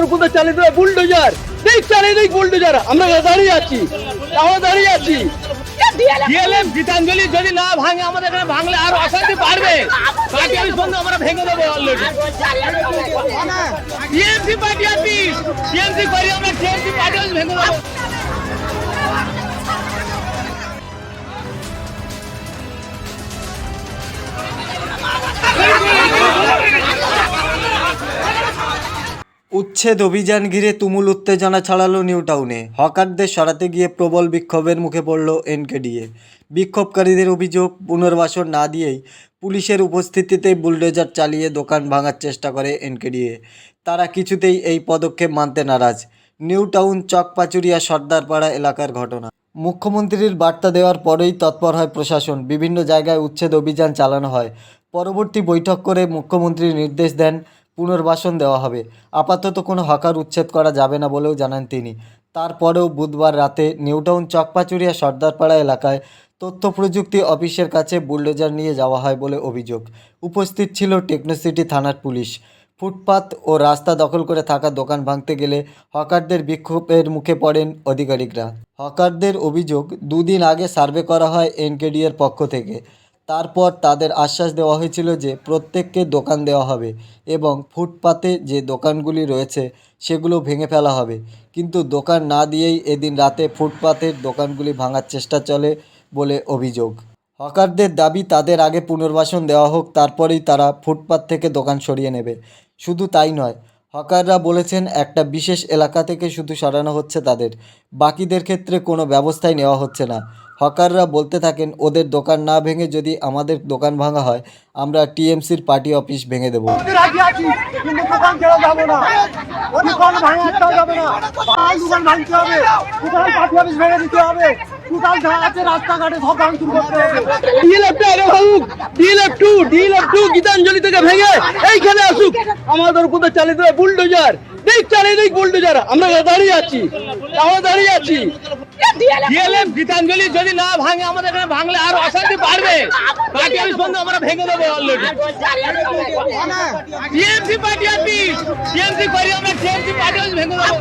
আমাদের উপর চালিত বুলডোজার, দেখ চালিয়ে দেখ বুলডোজার। আমরা দাঁড়িয়ে আছি, ডিএলএফ গীতাঞ্জলি যদি না ভাঙে, আমাদের এখানে ভাঙলে আর অশান্তি বাড়বে। পার্টি অফিস বন্ধ আমরা ভেঙে দেবো already. TMC party office, TMC করি আমরা, টিএমসি পার্টি অফিস ভেঙে দেবো। উচ্ছেদ অভিযান ঘিরে তুমুল উত্তেজনা ছড়ালো নিউ টাউনে। হকারদের সরাতে গিয়ে প্রবল বিক্ষোভের মুখে পড়ল এনকেডিএ। বিক্ষোভকারীদের অভিযোগ, পুনর্বাসন না দিয়েই পুলিশের উপস্থিতিতে বুলডোজার চালিয়ে দোকান ভাঙার চেষ্টা করে এনকেডিএ। তারা কিছুতেই এই পদক্ষেপ মানতে নারাজ। নিউ টাউন চকপাচুরিয়া সর্দারপাড়া এলাকার ঘটনা। মুখ্যমন্ত্রীর বার্তা দেওয়ার পরেই তৎপর হয় প্রশাসন। বিভিন্ন জায়গায় উচ্ছেদ অভিযান চালানো হয়। পরবর্তী বৈঠক করে মুখ্যমন্ত্রী নির্দেশ দেন পুনর্বাসন দেওয়া হবে। আপাতত কোনো হকার উচ্ছেদ করা যাবে না বলেও জানান তিনি। তারপরেও বুধবার রাতে নিউটাউন চকপাচুরিয়া সর্দারপাড়া এলাকায় তথ্য প্রযুক্তি অফিসের কাছে বুলডোজার নিয়ে যাওয়া হয় বলে অভিযোগ। উপস্থিত ছিল টেকনোসিটি থানার পুলিশ। ফুটপাত ও রাস্তা দখল করে থাকা দোকান ভাঙতে গেলে হকারদের বিক্ষোভের মুখে পড়েন আধিকারিকরা। হকারদের অভিযোগ, দুদিন আগে সার্ভে করা হয় এনকেডিএর পক্ষ থেকে। তারপর তাদের আশ্বাস দেওয়া হয়েছিল যে প্রত্যেককে দোকান দেওয়া হবে এবং ফুটপাতে যে দোকানগুলি রয়েছে সেগুলো ভেঙে ফেলা হবে। কিন্তু দোকান না দিয়েই এদিন রাতে ফুটপাতের দোকানগুলি ভাঙার চেষ্টা চলে বলে অভিযোগ। হকারদের দাবি, তাদের আগে পুনর্বাসন দেওয়া হোক, তারপরেই তারা ফুটপাত থেকে দোকান সরিয়ে নেবে। শুধু তাই নয়, হকাররা বলেছেন একটা বিশেষ এলাকা থেকে শুধু সরানো হচ্ছে তাদের, বাকিদের ক্ষেত্রে কোনো ব্যবস্থাই নেওয়া হচ্ছে না। হকাররা বলতে থাকেন, ওদের দোকান না ভেঙে যদি আমাদের দোকান ভাঙা হয়, আমরা টিএমসির পার্টি অফিস ভেঙে দেবো। গীতাঞ্জলি থেকে ভেঙে এইখানে আসুক, আমাদের উপর চালিত বুলডোজার, দেখ চালিয়ে দেখ বুলডোজার। আমরা দাঁড়িয়ে আছি, ডিএলএফ গীতাঞ্জলি যদি না ভাঙে, আমাদের এখানে ভাঙলে আর অশান্তি বাড়বে। পার্টি অফিস বন্ধ আমরা ভেঙে দেবো already. TMC party office, TMC করি আমরা, টিএমসি পার্টি অফিস ভেঙে দেবো।